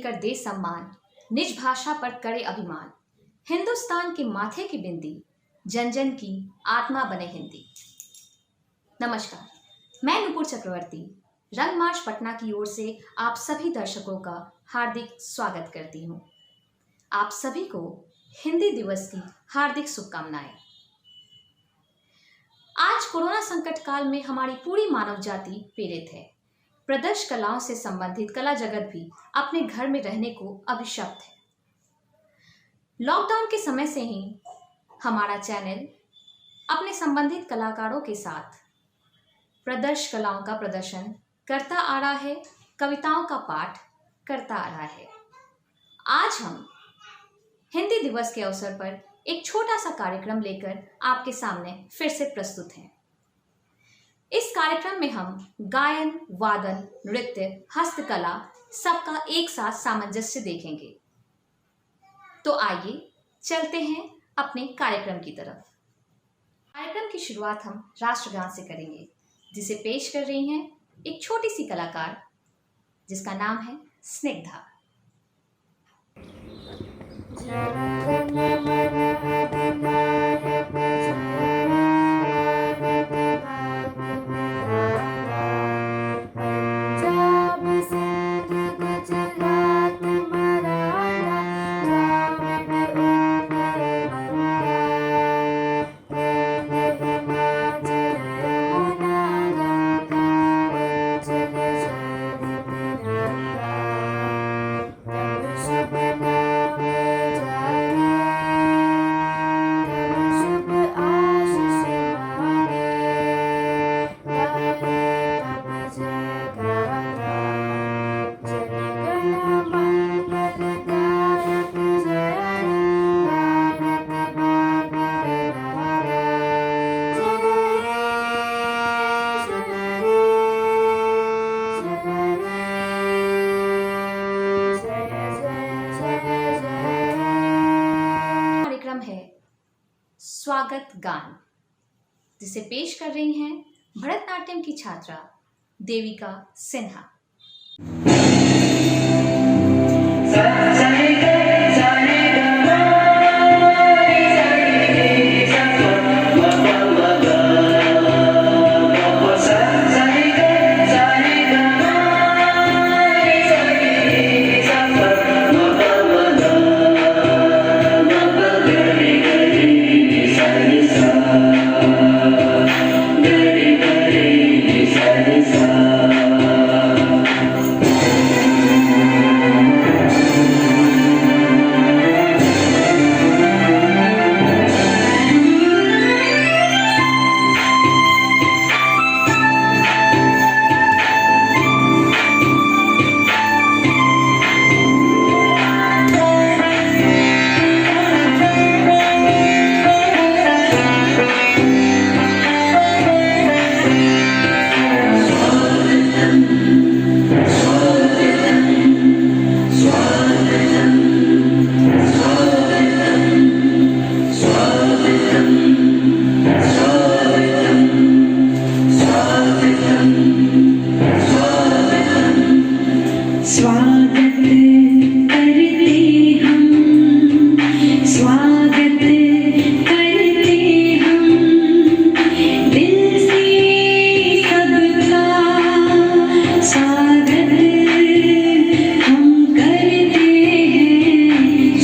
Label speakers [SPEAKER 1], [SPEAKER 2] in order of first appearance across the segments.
[SPEAKER 1] देकर दे सम्मान, निज भाषा पर करे अभिमान। हिंदुस्तान के माथे की बिंदी, जन जन की आत्मा बने हिंदी। नमस्कार, मैं नुपुर चक्रवर्ती रंगमार्च पटना की ओर से आप सभी दर्शकों का हार्दिक स्वागत करती हूँ। आप सभी को हिंदी दिवस की हार्दिक शुभकामनाएं। आज कोरोना संकट काल में हमारी पूरी मानव जाति पीड़ित है। प्रदर्श कलाओं से संबंधित कला जगत भी अपने घर में रहने को अभिशप्त है। लॉकडाउन के समय से ही हमारा चैनल अपने संबंधित कलाकारों के साथ प्रदर्श कलाओं का प्रदर्शन करता आ रहा है, कविताओं का पाठ करता आ रहा है। आज हम हिंदी दिवस के अवसर पर एक छोटा सा कार्यक्रम लेकर आपके सामने फिर से प्रस्तुत हैं। इस कार्यक्रम में हम गायन, वादन, नृत्य, हस्तकला सबका एक साथ सामंजस्य देखेंगे। तो आइए चलते हैं अपने कार्यक्रम की तरफ। कार्यक्रम की शुरुआत हम राष्ट्रगान से करेंगे, जिसे पेश कर रही हैं एक छोटी सी कलाकार जिसका नाम है स्निग्धा। स्वागत गान, जिसे पेश कर रही हैं भरतनाट्यम की छात्रा देविका सिन्हा।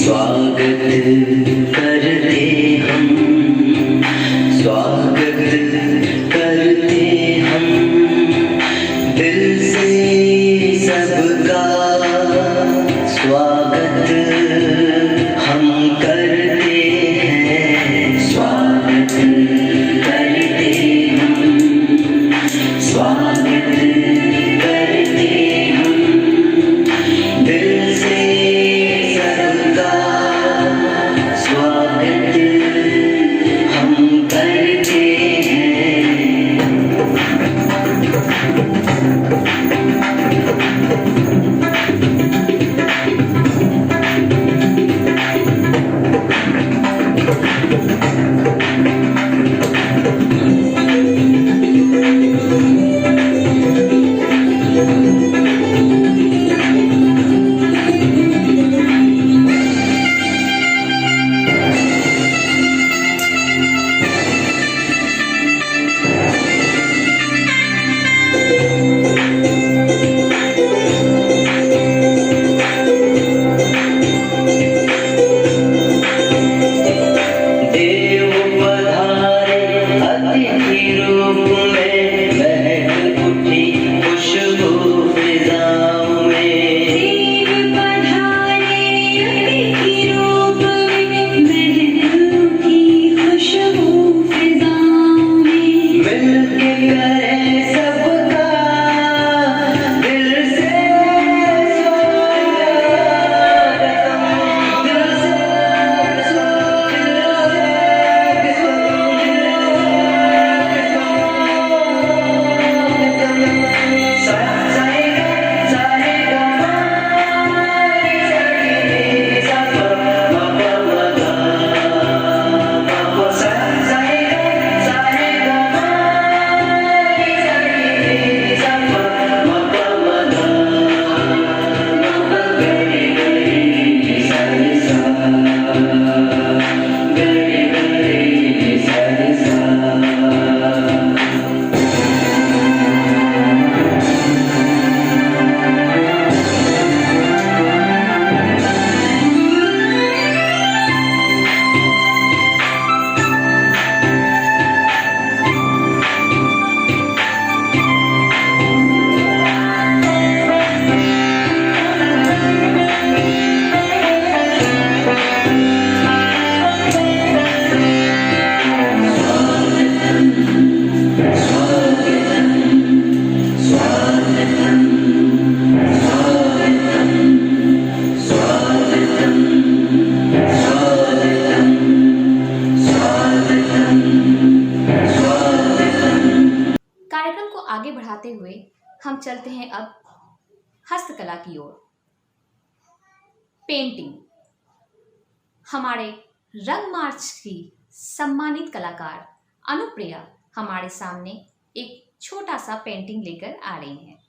[SPEAKER 2] स्वागत करते हम, स्वागत
[SPEAKER 1] बढ़ाते हुए हम चलते हैं अब हस्तकला की ओर। पेंटिंग। हमारे रंग मार्च की सम्मानित कलाकार अनुप्रिया हमारे सामने एक छोटा सा पेंटिंग लेकर आ रही हैं।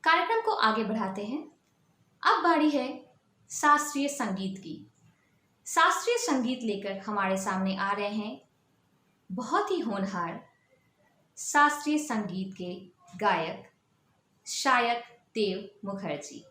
[SPEAKER 1] कार्यक्रम को आगे बढ़ाते हैं। अब बारी है शास्त्रीय संगीत की। शास्त्रीय संगीत लेकर हमारे सामने आ रहे हैं बहुत ही होनहार शास्त्रीय संगीत के गायक शायक देव मुखर्जी।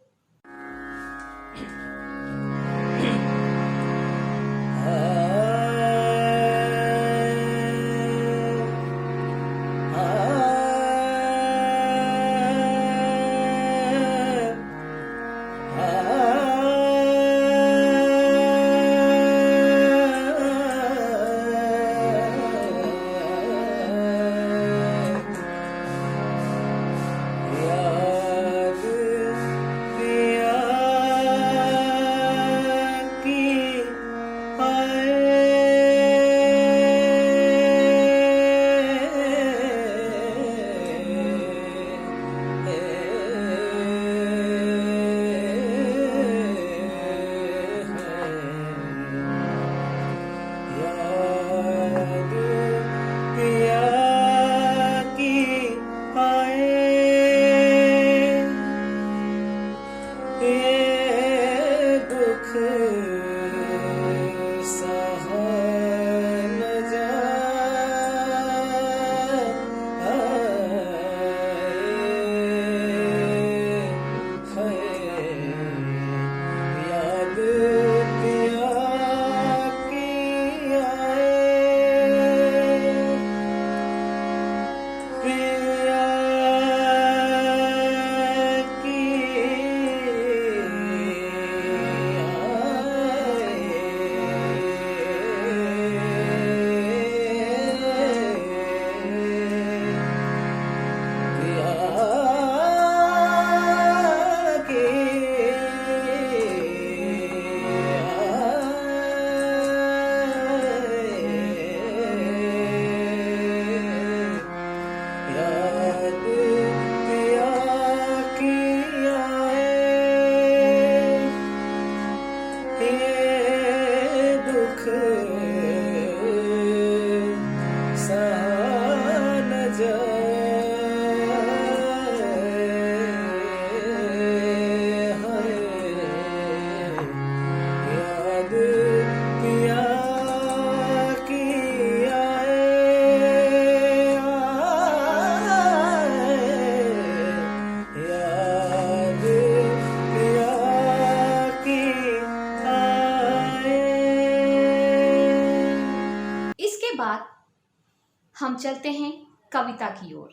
[SPEAKER 1] हम चलते हैं कविता की ओर।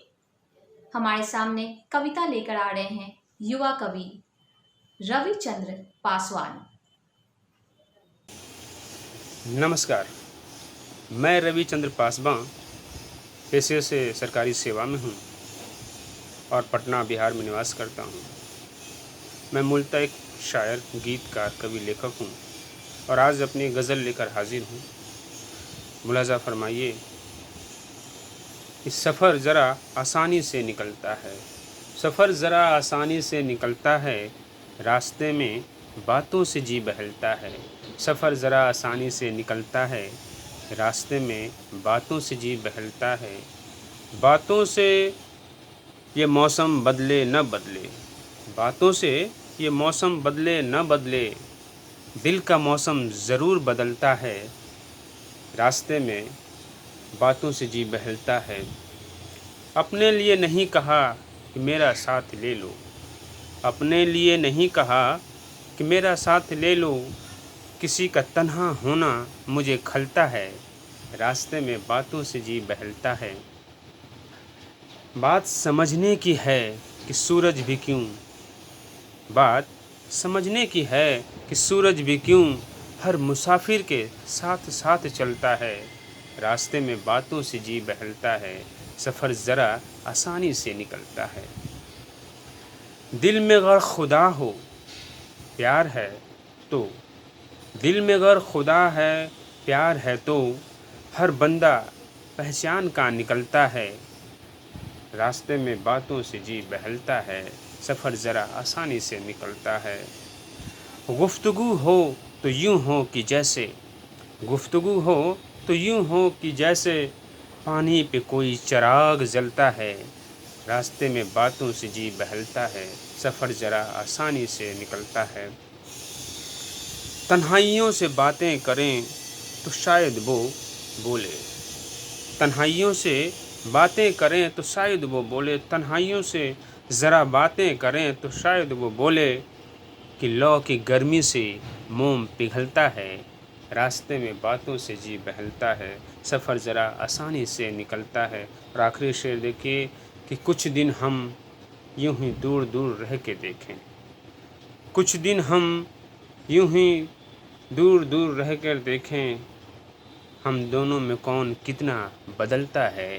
[SPEAKER 1] हमारे सामने कविता लेकर आ रहे हैं युवा कवि रविचंद्र पासवान।
[SPEAKER 2] नमस्कार, मैं रविचंद्र पासवान पेशे से सरकारी सेवा में हूँ और पटना बिहार में निवास करता हूँ। मैं मूलतः एक शायर, गीतकार, कवि, लेखक हूँ और आज अपनी गज़ल लेकर हाजिर हूँ। मुलाज़ा फरमाइए कि सफ़र ज़रा आसानी से निकलता है, सफ़र ज़रा आसानी से निकलता है, रास्ते में बातों से जी बहलता है। सफ़र ज़रा आसानी से निकलता है, रास्ते में बातों से जी बहलता है। बातों से ये मौसम बदले न बदले, बातों से ये मौसम बदले न बदले, दिल का मौसम ज़रूर बदलता है, रास्ते में बातों से जी बहलता है। अपने लिए नहीं कहा कि मेरा साथ ले लो, अपने लिए नहीं कहा कि मेरा साथ ले लो, किसी का तन्हा होना मुझे खलता है, रास्ते में बातों से जी बहलता है। बात समझने की है कि सूरज भी क्यों, बात समझने की है कि सूरज भी क्यों हर मुसाफिर के साथ साथ चलता है, रास्ते में बातों से जी बहलता है, सफ़र ज़रा आसानी से निकलता है। दिल में अगर खुदा हो प्यार है तो, दिल में अगर खुदा है प्यार है तो, हर बंदा पहचान का निकलता है, रास्ते में बातों से जी बहलता है, सफ़र ज़रा आसानी से निकलता है। गुफ्तगू हो तो यूँ हो कि जैसे, गुफ्तगू हो तो यूँ हो कि जैसे पानी पे कोई चिराग जलता है, रास्ते में बातों से जी बहलता है, सफ़र ज़रा आसानी से निकलता है। तन्हाइयों से बातें करें तो शायद वो बोले, तन्हाइयों से बातें करें तो शायद वो बोले, तन्हाइयों से ज़रा बातें करें तो शायद वो बोले कि लौ की गर्मी से मोम पिघलता है, रास्ते में बातों से जी बहलता है, सफ़र ज़रा आसानी से निकलता है। और आखिरी शेर देखिए कि कुछ दिन हम यूं ही दूर दूर रह के देखें, कुछ दिन हम यूं ही दूर दूर रह कर देखें, हम दोनों में कौन कितना बदलता है,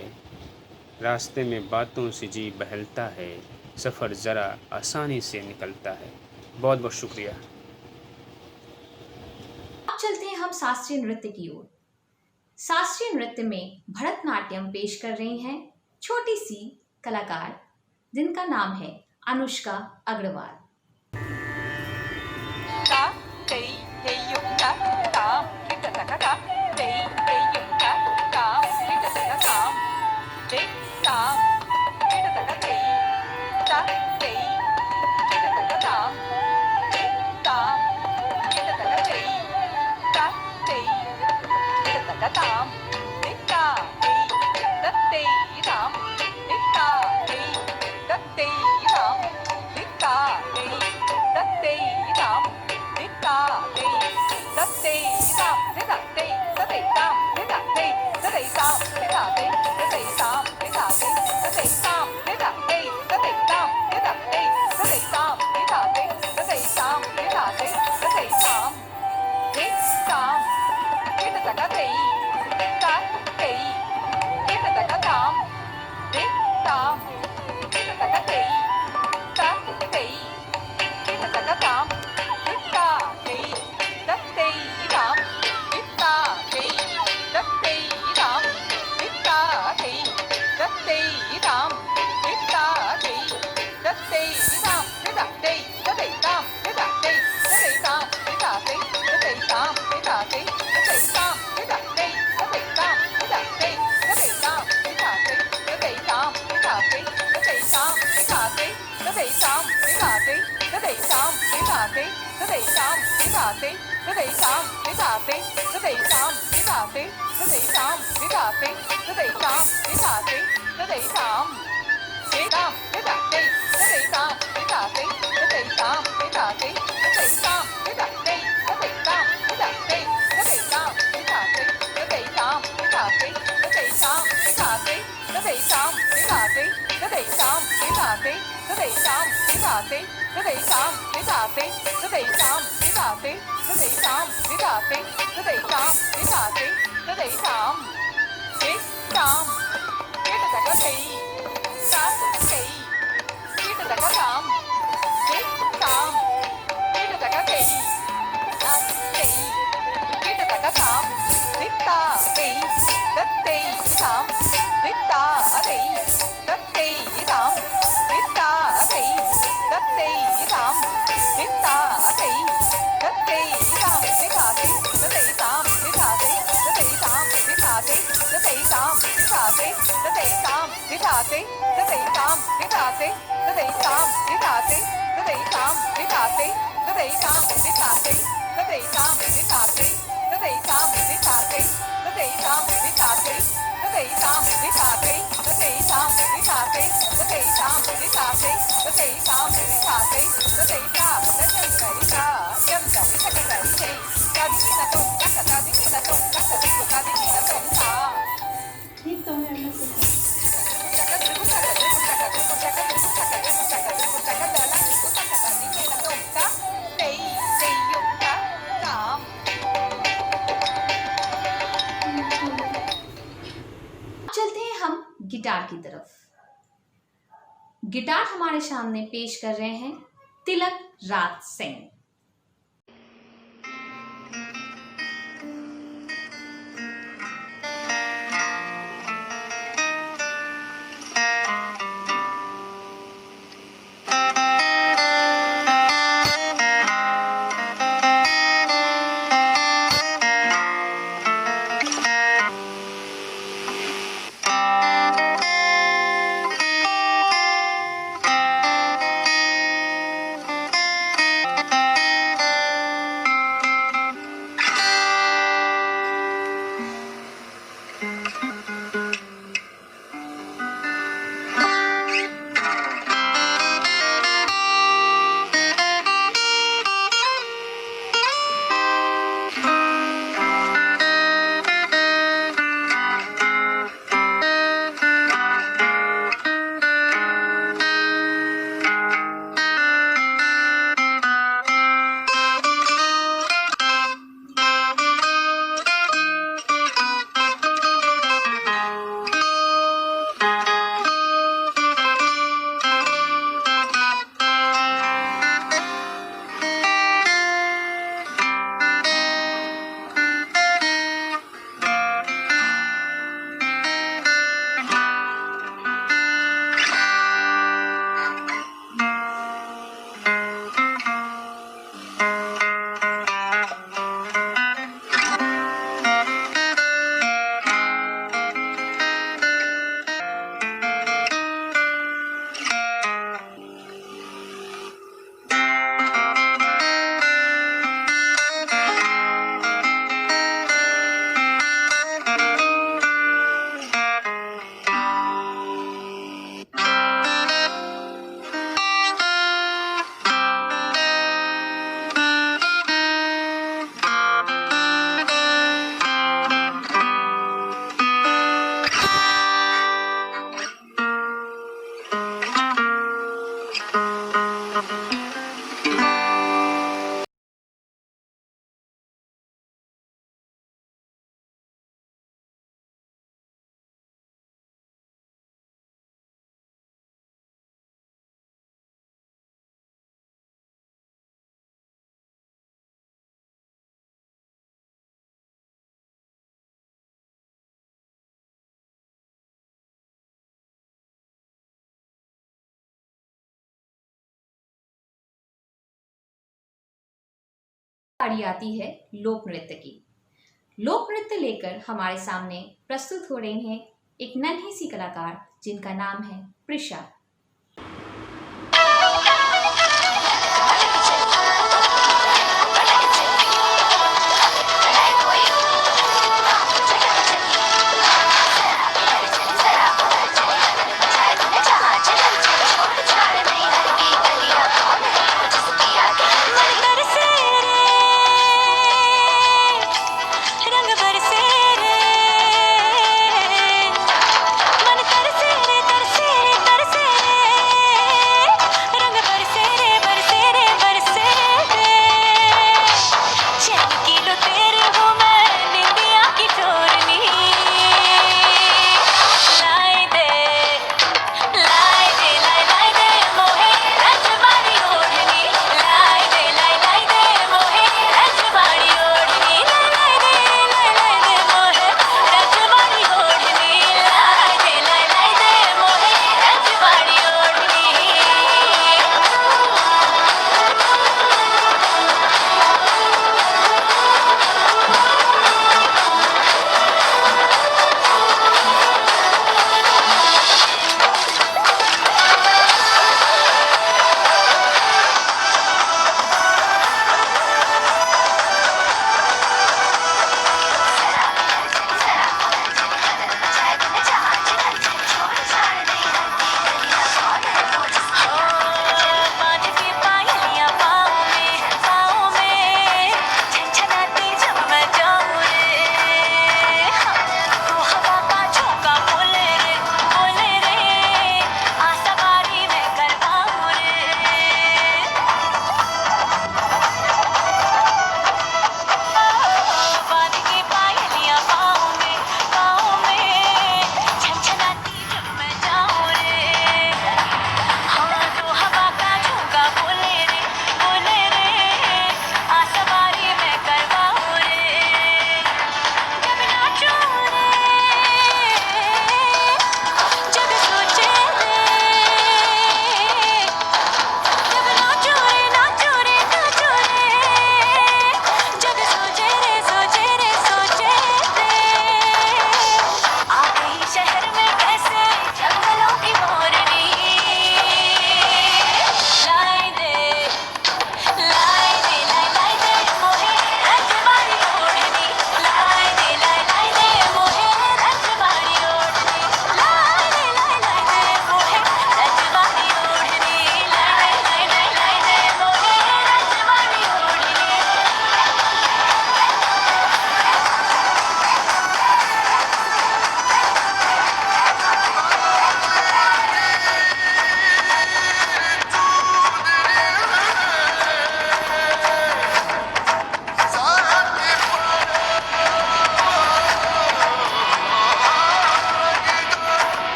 [SPEAKER 2] रास्ते में बातों से जी बहलता है, सफ़र ज़रा आसानी से निकलता है। बहुत बहुत शुक्रिया।
[SPEAKER 1] अब चलते हैं हम शास्त्रीय नृत्य की ओर। शास्त्रीय नृत्य में भरतनाट्यम पेश कर रही हैं छोटी सी कलाकार जिनका नाम है अनुष्का अग्रवाल।
[SPEAKER 3] ठीक तो है मैं
[SPEAKER 1] चलते हैं हम गिटार की तरफ। गिटार हमारे सामने पेश कर रहे हैं तिलक राज सिंह। बारी आती है लोक नृत्य की। लोक नृत्य लेकर हमारे सामने प्रस्तुत हो रही हैं एक नन्ही सी कलाकार जिनका नाम है प्रिशा।
[SPEAKER 4] तरसे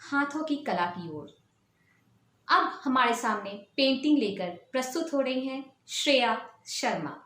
[SPEAKER 1] हाथों की कला की ओर। अब हमारे सामने पेंटिंग लेकर प्रस्तुत हो रही हैं श्रेया शर्मा।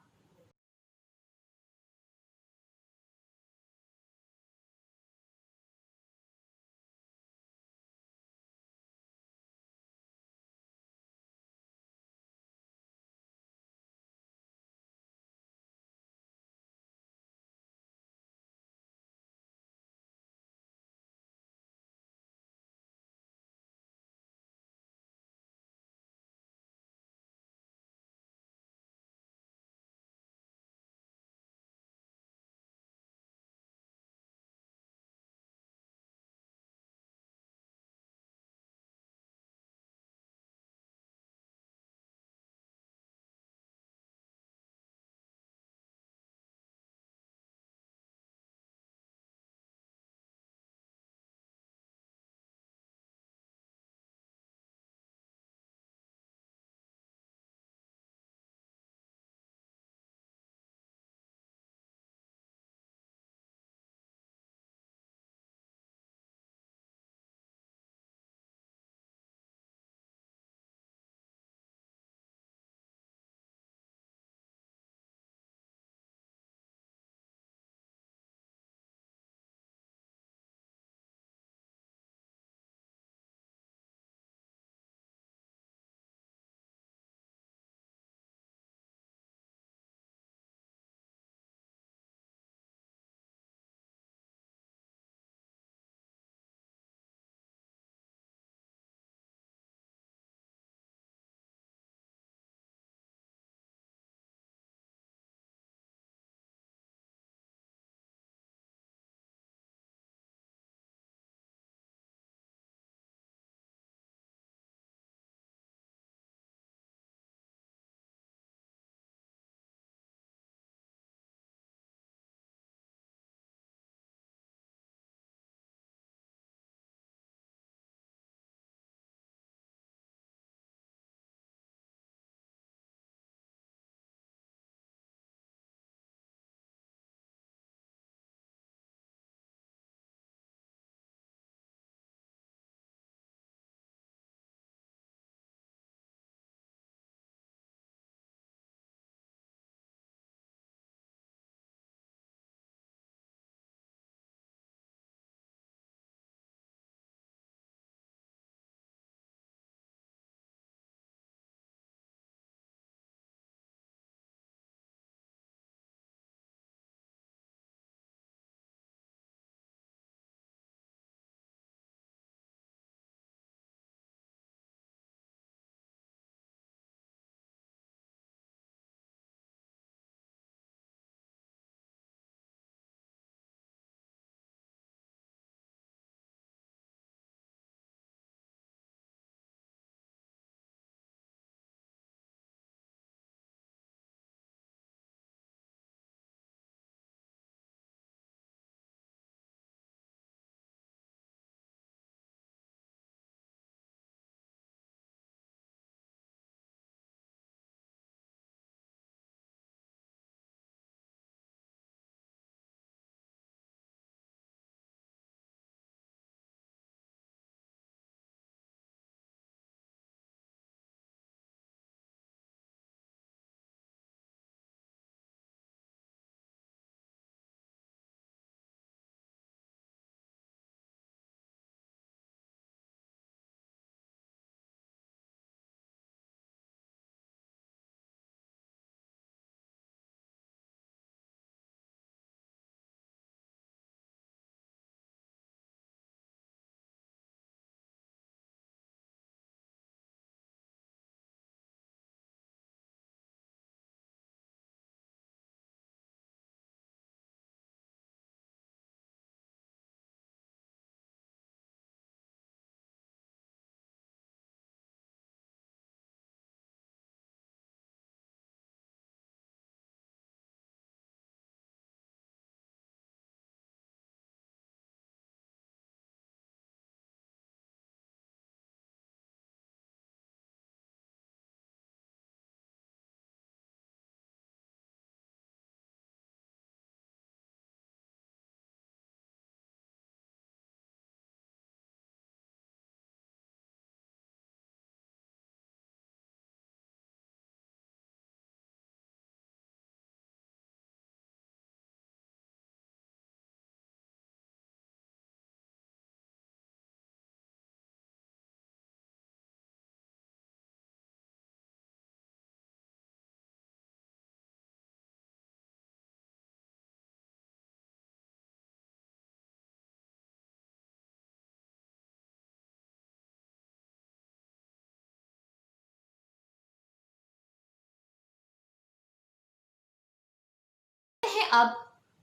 [SPEAKER 1] हैं अब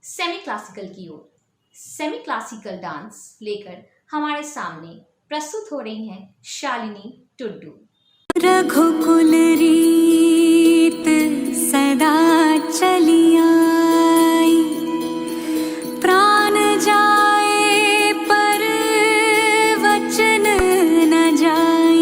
[SPEAKER 1] सेमी क्लासिकल की ओर। सेमी क्लासिकल डांस लेकर हमारे सामने प्रस्तुत हो रही हैं शालिनी टुड्डू।
[SPEAKER 4] रघुकुल रीत सदा चली आई, प्राण जाए पर वचन न जाए।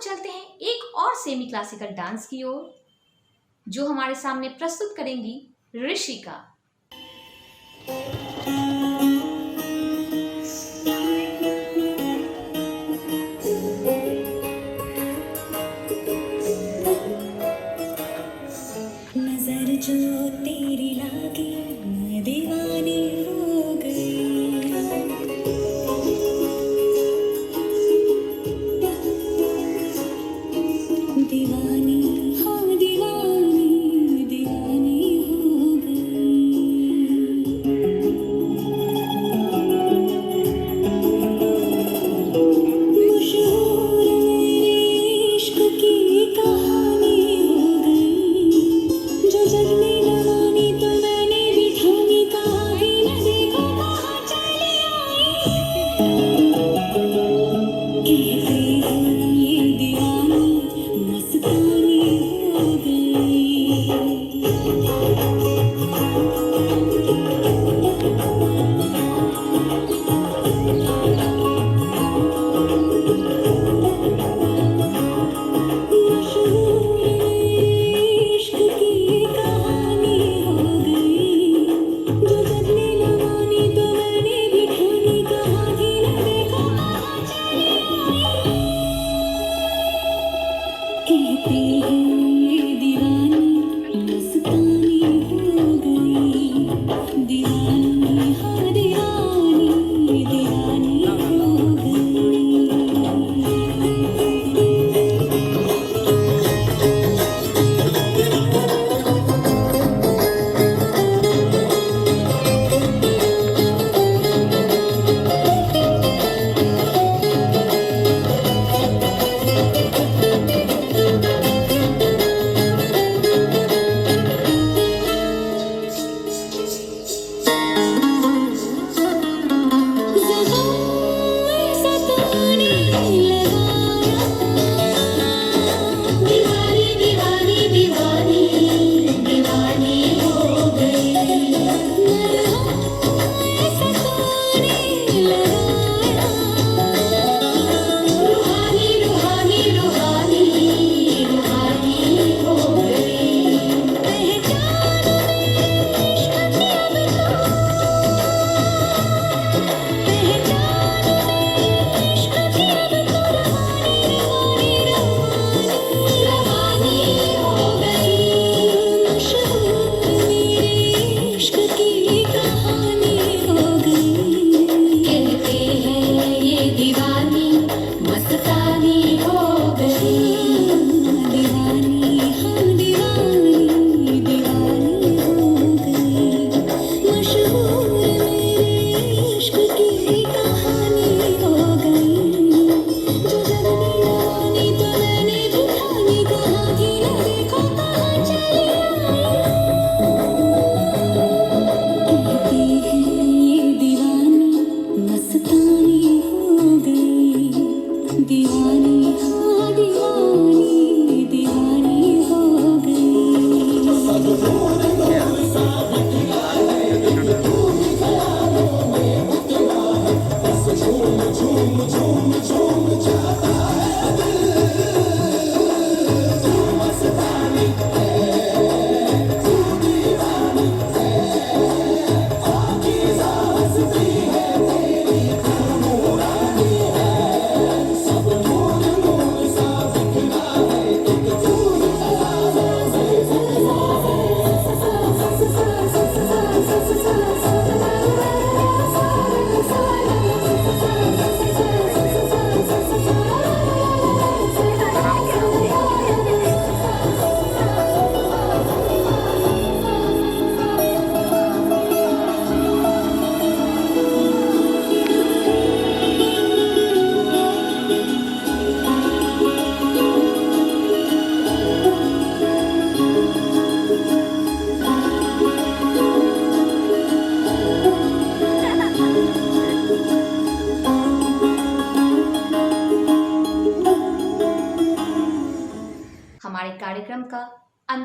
[SPEAKER 1] चलते हैं एक और सेमी क्लासिकल डांस की ओर, जो हमारे सामने प्रस्तुत करेंगी ऋषिका।
[SPEAKER 4] नजर जो तेरी लागी मैं दीवानी हो गई, दीवानी हाँ दीवानी दीवानी हो गई। मशहूर मेरे इश्क की कहानी हो गई, जो जग में न मानी तो मैंने भी ठानी, कहा भी न देखो कहाँ चली आई।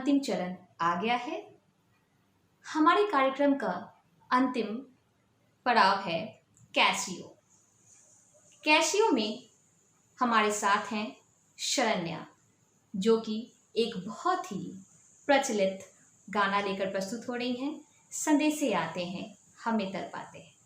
[SPEAKER 1] अंतिम चरण आ गया है। हमारे कार्यक्रम का अंतिम पड़ाव है कैसियो। कैसियो में हमारे साथ हैं शरण्या, जो कि एक बहुत ही प्रचलित गाना लेकर प्रस्तुत हो रही हैं। संदेशे आते हैं हमें तड़पाते हैं।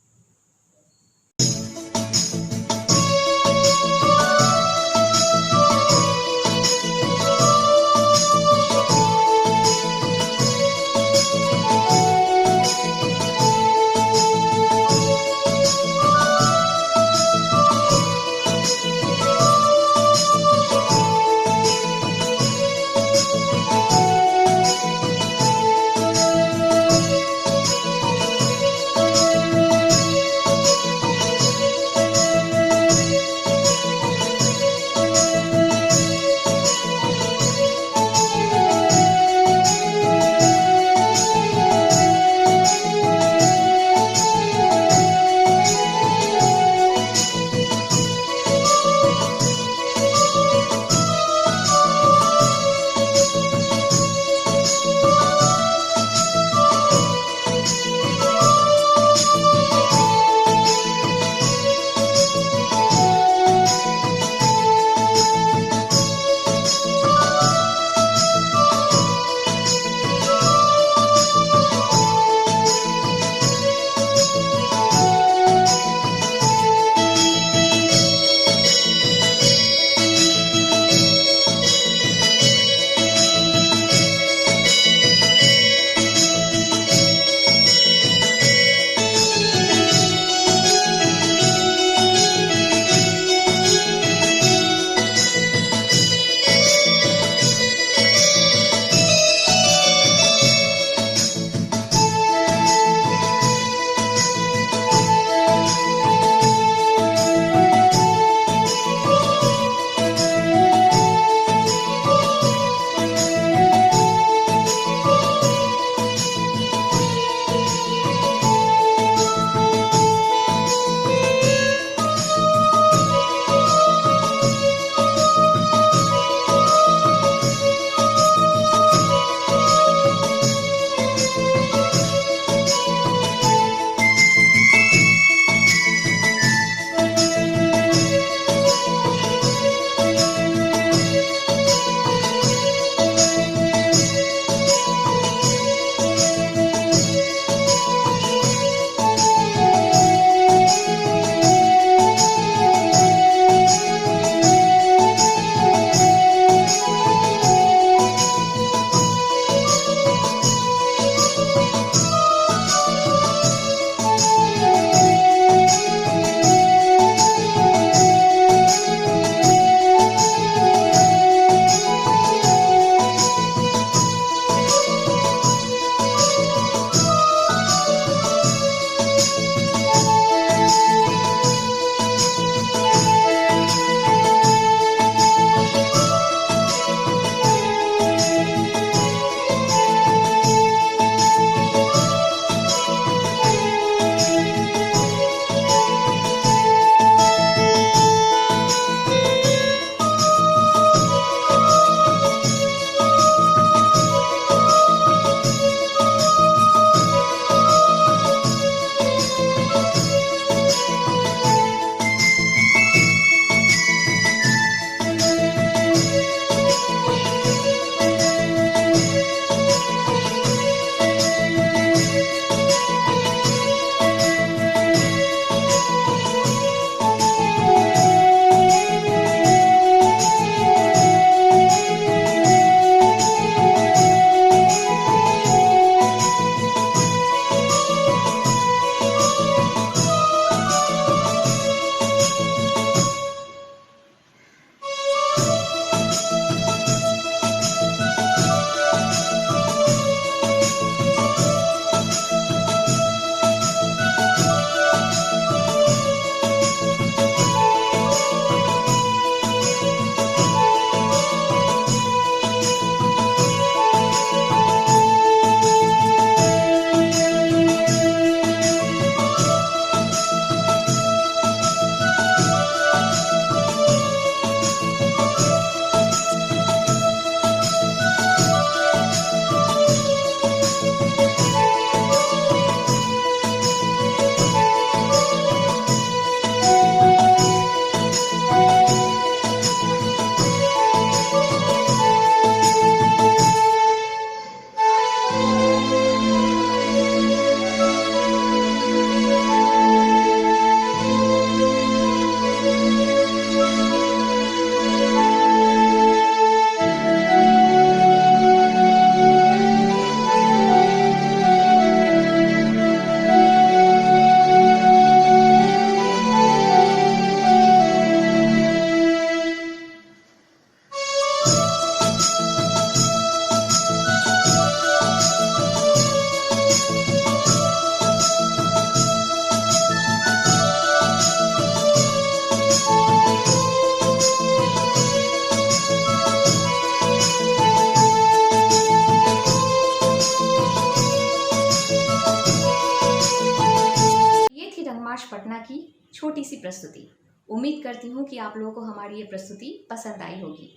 [SPEAKER 1] की छोटी सी प्रस्तुति। उम्मीद करती हूँ कि आप लोगों को हमारी ये प्रस्तुति पसंद आई होगी।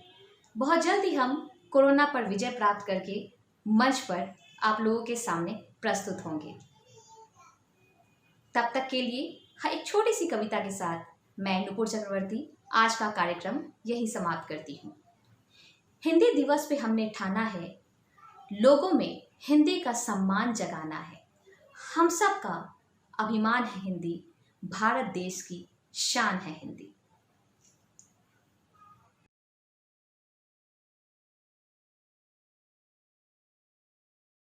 [SPEAKER 1] बहुत जल्द ही हम कोरोना पर विजय प्राप्त करके मंच पर आप लोगों के सामने प्रस्तुत होंगे। तब तक के लिए एक छोटी सी कविता के साथ मैं नुपुर चक्रवर्ती आज का कार्यक्रम यही समाप्त करती हूँ। हिंदी दिवस पे हमने ठाना है, लोगों में हिंदी का सम्मान जगाना है। हम सब का अभिमान है हिंदी, भारत देश की शान है हिंदी।